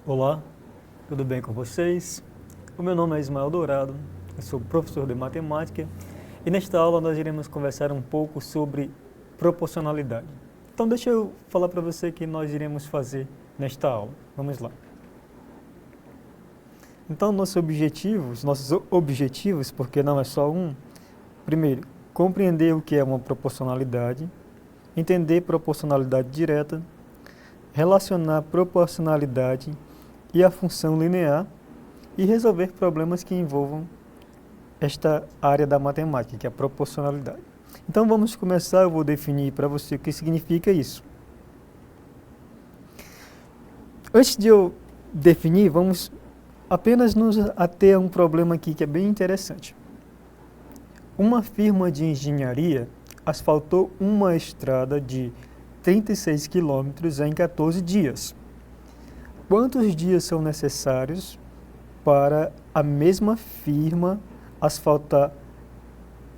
Olá, tudo bem com vocês? O meu nome é Ismael Dourado, eu sou professor de matemática e nesta aula nós iremos conversar um pouco sobre proporcionalidade. Então deixa eu falar para você o que nós iremos fazer nesta aula. Vamos lá. Então nossos objetivos, porque não é só um, primeiro, compreender o que é uma proporcionalidade, entender proporcionalidade direta, relacionar proporcionalidade e a função linear e resolver problemas que envolvam esta área da matemática, que é a proporcionalidade. Então vamos começar, eu vou definir para você o que significa isso. Antes de eu definir, vamos apenas nos ater a um problema aqui que é bem interessante. Uma firma de engenharia asfaltou uma estrada de 36 quilômetros em 14 dias. Quantos dias são necessários para a mesma firma asfaltar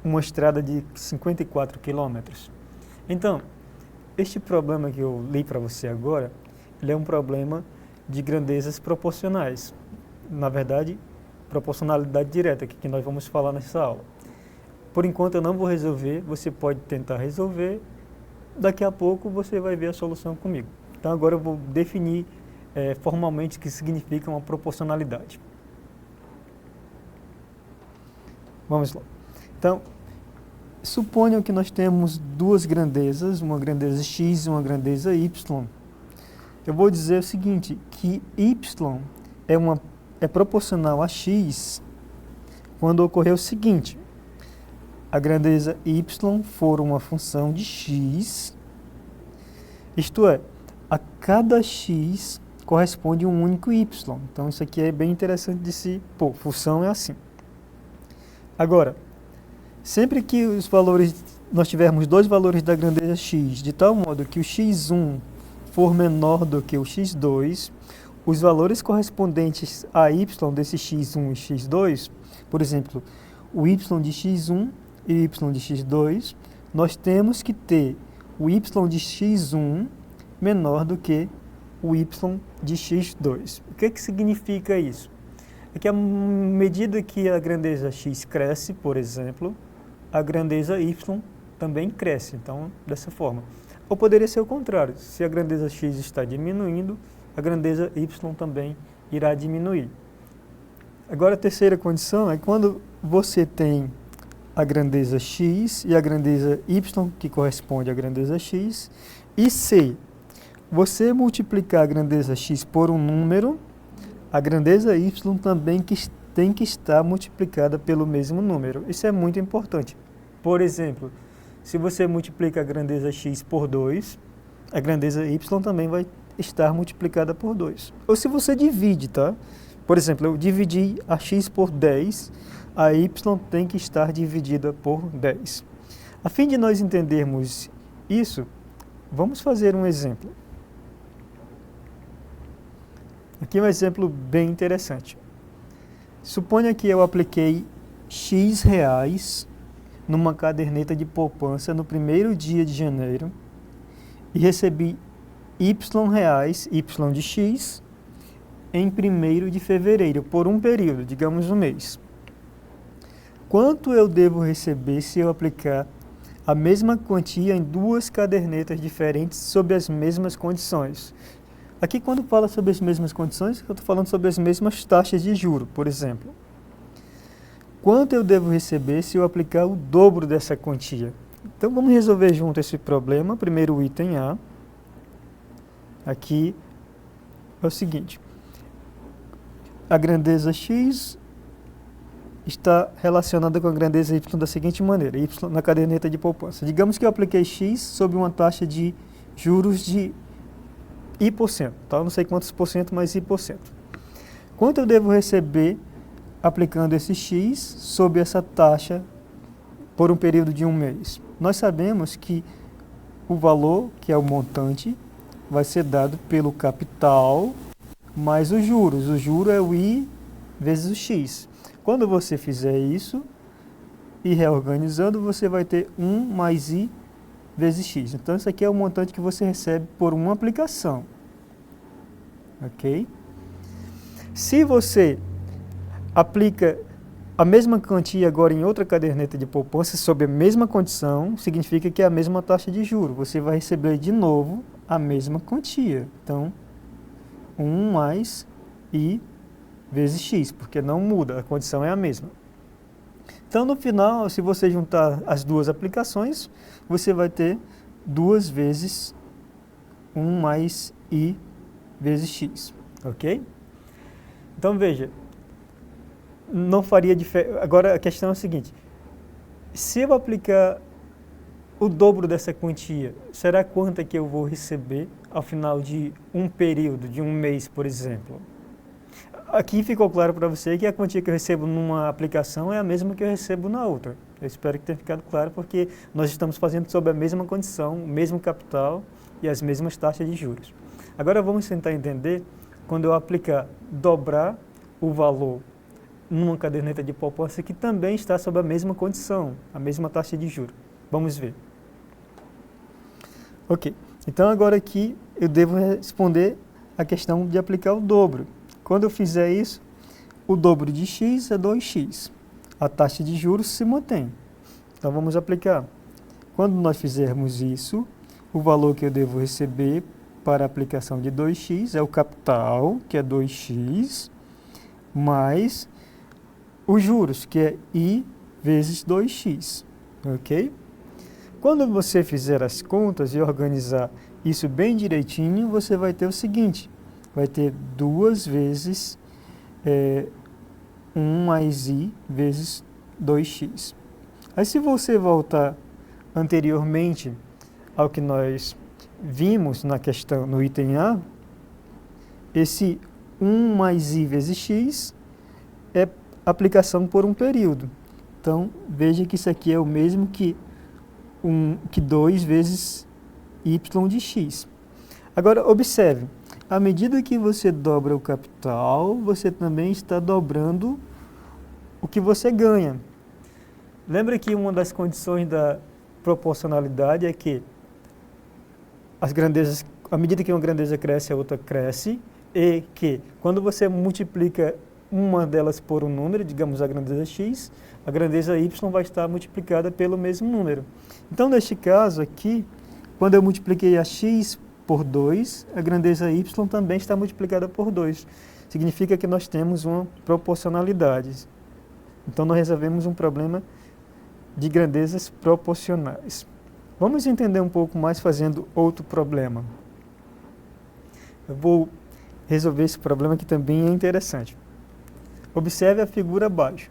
uma estrada de 54 quilômetros? Então, este problema que eu li para você agora, ele é um problema de grandezas proporcionais. Na verdade, proporcionalidade direta, que nós vamos falar nessa aula. Por enquanto eu não vou resolver, você pode tentar resolver, daqui a pouco você vai ver a solução comigo. Então agora eu vou definir formalmente o que significa uma proporcionalidade. Vamos lá. Então, suponham que nós temos duas grandezas, uma grandeza x e uma grandeza y. Eu vou dizer o seguinte, que y é proporcional a x quando ocorrer o seguinte: a grandeza y for uma função de x, isto é, a cada x corresponde um único y. Então isso aqui é bem interessante de se pôr, função é assim. Agora, sempre que nós tivermos dois valores da grandeza x, de tal modo que o x1 for menor do que o x2, os valores correspondentes a y desse x1 e x2, por exemplo, o y de x1 e o y de x2, nós temos que ter o y de x1 menor do que o y de x2. O que significa isso? É que à medida que a grandeza x cresce, por exemplo, a grandeza y também cresce, então dessa forma. Ou poderia ser o contrário, se a grandeza x está diminuindo, a grandeza y também irá diminuir. Agora a terceira condição é quando você tem a grandeza x e a grandeza y, que corresponde à grandeza x, e se você multiplicar a grandeza x por um número, a grandeza y também tem que estar multiplicada pelo mesmo número. Isso é muito importante. Por exemplo, se você multiplica a grandeza x por 2, a grandeza y também vai estar multiplicada por 2. Ou se você divide, tá? Por exemplo, eu dividi a x por 10, a y tem que estar dividida por 10. A fim de nós entendermos isso, vamos fazer um exemplo. Aqui é um exemplo bem interessante. Suponha que eu apliquei x reais numa caderneta de poupança no primeiro dia de janeiro e recebi y reais, y de x, em 1º de fevereiro, por um período, digamos um mês. Quanto eu devo receber se eu aplicar a mesma quantia em duas cadernetas diferentes sob as mesmas condições? Aqui, quando fala sobre as mesmas condições, eu estou falando sobre as mesmas taxas de juro, por exemplo. Quanto eu devo receber se eu aplicar o dobro dessa quantia? Então, vamos resolver junto esse problema. Primeiro, o item A. Aqui é o seguinte. A grandeza x está relacionada com a grandeza y da seguinte maneira. Y na caderneta de poupança. Digamos que eu apliquei x sob uma taxa de juros de I%, tá? Não sei quantos por cento, mas I%. Quanto eu devo receber aplicando esse x sob essa taxa por um período de um mês? Nós sabemos que o valor, que é o montante, vai ser dado pelo capital mais os juros. O juro é o I vezes o x. Quando você fizer isso e reorganizando, você vai ter 1 mais I vezes x. Então, isso aqui é o montante que você recebe por uma aplicação. Ok? Se você aplica a mesma quantia agora em outra caderneta de poupança sob a mesma condição, significa que é a mesma taxa de juros. Você vai receber de novo a mesma quantia. Então, 1 mais I vezes X, porque não muda, a condição é a mesma. Então, no final, se você juntar as duas aplicações, você vai ter 2 vezes 1 mais I vezes X, ok? Então, veja, não faria diferença. Agora, a questão é a seguinte, se eu aplicar o dobro dessa quantia, será quanto é que eu vou receber ao final de um período, de um mês, por exemplo? Aqui ficou claro para você que a quantia que eu recebo numa aplicação é a mesma que eu recebo na outra. Eu espero que tenha ficado claro, porque nós estamos fazendo sob a mesma condição, o mesmo capital e as mesmas taxas de juros. Agora vamos tentar entender quando eu aplicar, dobrar o valor numa caderneta de poupança que também está sob a mesma condição, a mesma taxa de juros. Vamos ver. Ok, então agora aqui eu devo responder a questão de aplicar o dobro. Quando eu fizer isso, o dobro de x é 2x. A taxa de juros se mantém. Então vamos aplicar. Quando nós fizermos isso, o valor que eu devo receber para a aplicação de 2x é o capital, que é 2x, mais os juros, que é I vezes 2x. Ok? Quando você fizer as contas e organizar isso bem direitinho, você vai ter o seguinte, vai ter 2 vezes 1 mais I vezes 2x. Aí se você voltar anteriormente ao que nós vimos na questão, no item A, esse 1 mais I vezes x é aplicação por um período. Então, veja que isso aqui é o mesmo que 2 vezes y de x. Agora, observe, à medida que você dobra o capital, você também está dobrando o que você ganha. Lembra que uma das condições da proporcionalidade é que as grandezas, à medida que uma grandeza cresce, a outra cresce, e que quando você multiplica uma delas por um número, digamos a grandeza x, a grandeza y vai estar multiplicada pelo mesmo número. Então, neste caso aqui, quando eu multipliquei a x por 2, a grandeza y também está multiplicada por 2. Significa que nós temos uma proporcionalidade. Então, nós resolvemos um problema de grandezas proporcionais. Vamos entender um pouco mais fazendo outro problema. Eu vou resolver esse problema que também é interessante. Observe a figura abaixo.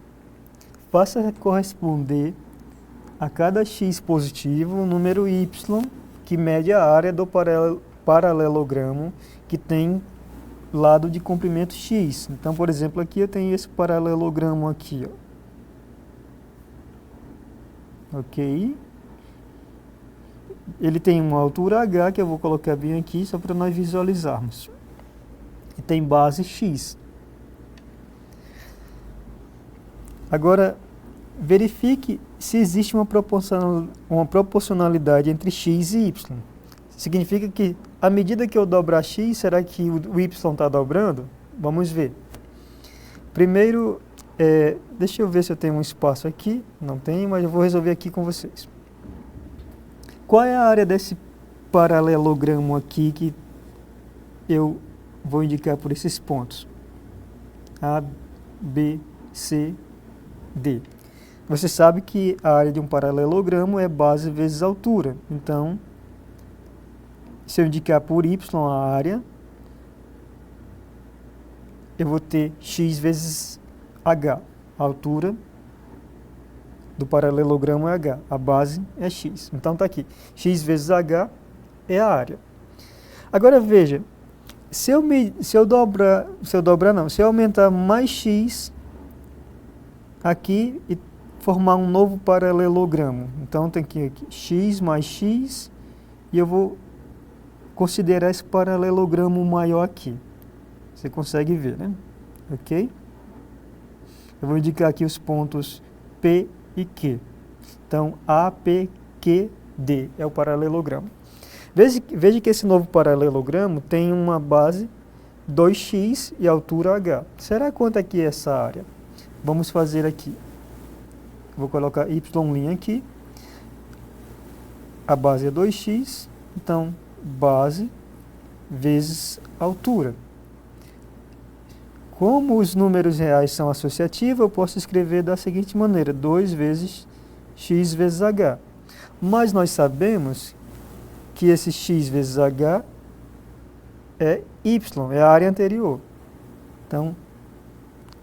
Faça corresponder a cada x positivo um número y que mede a área do paralelogramo que tem lado de comprimento x. Então, por exemplo, aqui eu tenho esse paralelogramo aqui, ó. Ok? Ele tem uma altura h, que eu vou colocar bem aqui, só para nós visualizarmos. E tem base x. Agora, verifique se existe uma proporcionalidade entre x e y. Significa que, à medida que eu dobrar x, será que o y está dobrando? Vamos ver. Primeiro, deixa eu ver se eu tenho um espaço aqui. Não tenho, mas eu vou resolver aqui com vocês. Qual é a área desse paralelogramo aqui que eu vou indicar por esses pontos? A, B, C, D. Você sabe que a área de um paralelogramo é base vezes altura. Então, se eu indicar por y a área, eu vou ter x vezes h. A altura do paralelogramo é h. A base é x. Então, está aqui. X vezes h é a área. Agora, veja. Se eu aumentar mais x aqui e formar um novo paralelogramo. Então, tem aqui x mais x e eu vou considerar esse paralelogramo maior aqui. Você consegue ver, né? Ok? Eu vou indicar aqui os pontos P e Q. Então, A, P, Q, D é o paralelogramo. Veja que esse novo paralelogramo tem uma base 2x e a altura h. Será quanto aqui é essa área? Vamos fazer aqui. Vou colocar y' aqui. A base é 2x, então base vezes altura. Como os números reais são associativos, eu posso escrever da seguinte maneira: 2 vezes x vezes h. Mas nós sabemos que esse x vezes h é y, é a área anterior. Então,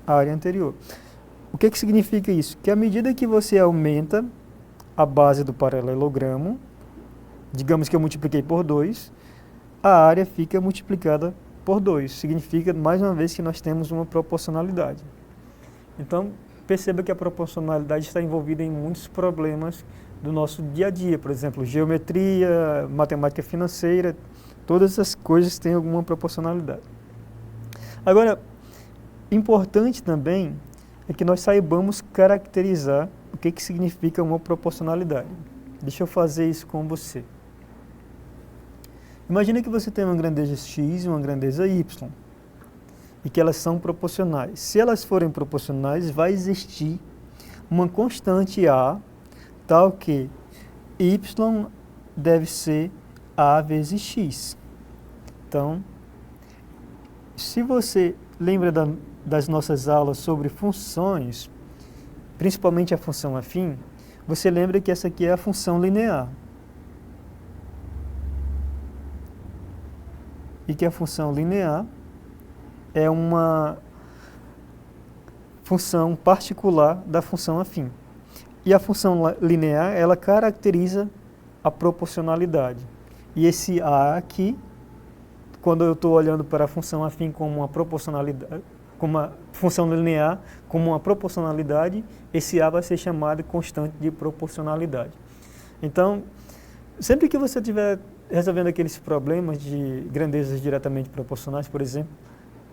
a área anterior. O que significa isso? Que à medida que você aumenta a base do paralelogramo, digamos que eu multipliquei por 2, a área fica multiplicada por 2. Significa, mais uma vez, que nós temos uma proporcionalidade. Então, perceba que a proporcionalidade está envolvida em muitos problemas do nosso dia a dia. Por exemplo, geometria, matemática financeira, todas essas coisas têm alguma proporcionalidade. Agora, importante também é que nós saibamos caracterizar o que significa uma proporcionalidade. Deixa eu fazer isso com você. Imagina que você tem uma grandeza x e uma grandeza y, e que elas são proporcionais. Se elas forem proporcionais, vai existir uma constante a, tal que y deve ser a vezes x. Então, se você lembra das nossas aulas sobre funções, principalmente a função afim, você lembra que essa aqui é a função linear. E que a função linear é uma função particular da função afim. E a função linear, ela caracteriza a proporcionalidade. E esse a aqui, quando eu estou olhando para a função afim como uma proporcionalidade, como uma função linear, como uma proporcionalidade, esse a vai ser chamado de constante de proporcionalidade. Então, sempre que você estiver resolvendo aqueles problemas de grandezas diretamente proporcionais, por exemplo,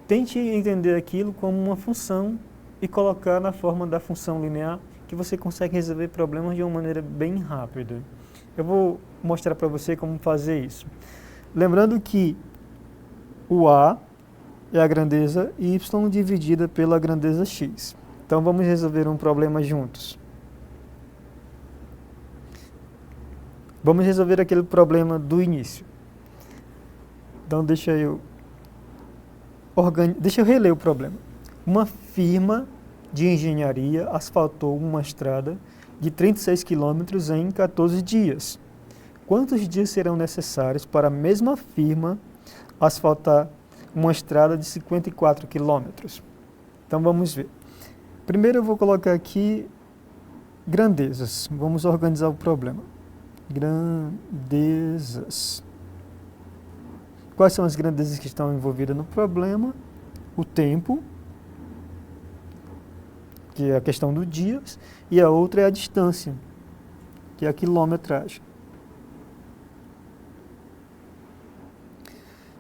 tente entender aquilo como uma função e colocar na forma da função linear, que você consegue resolver problemas de uma maneira bem rápida. Eu vou mostrar para você como fazer isso. Lembrando que o a é a grandeza y dividida pela grandeza x. Então vamos resolver um problema juntos. Vamos resolver aquele problema do início. Então deixa eu reler o problema. Uma firma de engenharia asfaltou uma estrada de 36 quilômetros em 14 dias. Quantos dias serão necessários para a mesma firma asfaltar uma estrada de 54 quilômetros? Então vamos ver. Primeiro eu vou colocar aqui grandezas. Vamos organizar o problema. Grandezas. Quais são as grandezas que estão envolvidas no problema? O tempo, que é a questão do dias, e a outra é a distância, que é a quilometragem.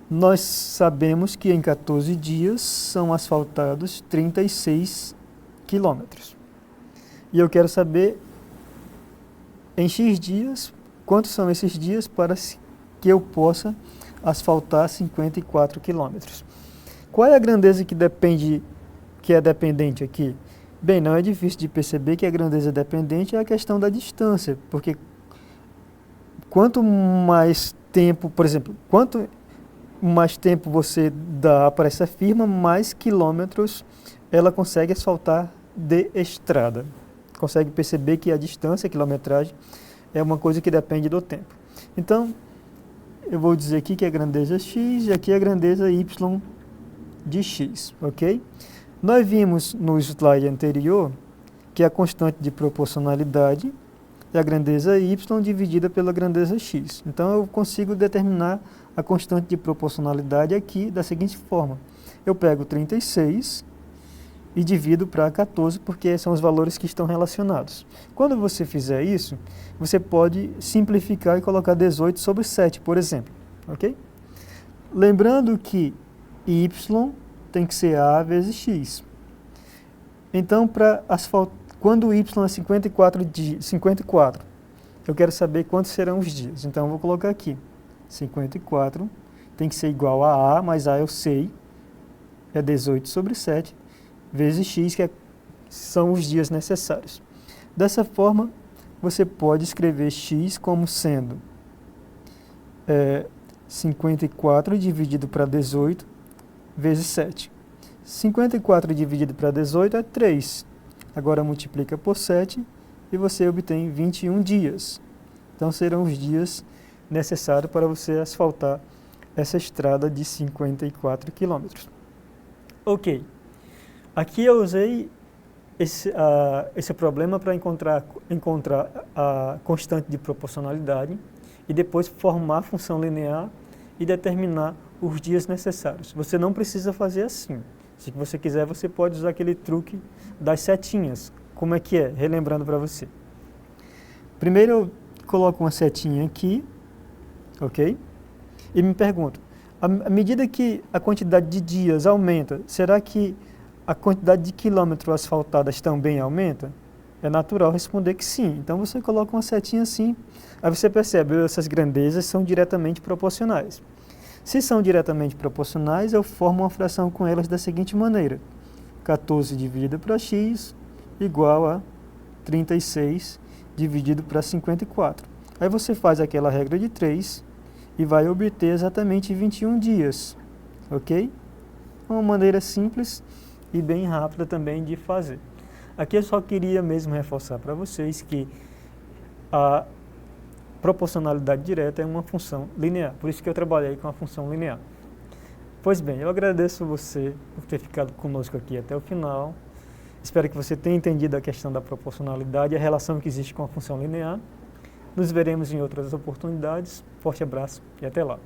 Nós sabemos que em 14 dias são asfaltados 36 quilômetros. E eu quero saber, em X dias, quantos são esses dias para que eu possa asfaltar 54 quilômetros. Qual é a grandeza que é dependente aqui? Bem, não é difícil de perceber que a grandeza dependente é a questão da distância, porque quanto mais tempo, por exemplo, quanto mais tempo você dá para essa firma, mais quilômetros ela consegue asfaltar de estrada. Consegue perceber que a distância, a quilometragem, é uma coisa que depende do tempo. Então, eu vou dizer aqui que a grandeza é x e aqui a grandeza y de x, ok? Nós vimos no slide anterior que a constante de proporcionalidade é a grandeza y dividida pela grandeza x. Então, eu consigo determinar a constante de proporcionalidade aqui da seguinte forma. Eu pego 36 e divido para 14, porque são os valores que estão relacionados. Quando você fizer isso, você pode simplificar e colocar 18 sobre 7, por exemplo. Ok? Lembrando que y tem que ser a vezes x. Então, quando y é 54, eu quero saber quantos serão os dias. Então, eu vou colocar aqui. 54 tem que ser igual a, mas a eu sei, é 18 sobre 7, vezes x, são os dias necessários. Dessa forma, você pode escrever x como sendo 54 dividido para 18 vezes 7. 54 dividido para 18 é 3. Agora multiplica por 7 e você obtém 21 dias. Então serão os dias necessários para você asfaltar essa estrada de 54 quilômetros. Ok. Aqui eu usei esse problema para encontrar a constante de proporcionalidade e depois formar a função linear e determinar os dias necessários. Você não precisa fazer assim. Se você quiser, você pode usar aquele truque das setinhas. Como é que é? Relembrando para você. Primeiro eu coloco uma setinha aqui, ok? E me pergunto, à medida que a quantidade de dias aumenta, será que a quantidade de quilômetros asfaltados também aumenta? É natural responder que sim. Então você coloca uma setinha assim, aí você percebe que essas grandezas são diretamente proporcionais. Se são diretamente proporcionais, eu formo uma fração com elas da seguinte maneira: 14 dividido para x igual a 36 dividido para 54. Aí você faz aquela regra de 3 e vai obter exatamente 21 dias, ok? Uma maneira simples e bem rápida também de fazer. Aqui eu só queria mesmo reforçar para vocês que a proporcionalidade direta é uma função linear, por isso que eu trabalhei com a função linear. Pois bem, eu agradeço você por ter ficado conosco aqui até o final. Espero que você tenha entendido a questão da proporcionalidade e a relação que existe com a função linear. Nos veremos em outras oportunidades. Forte abraço e até lá.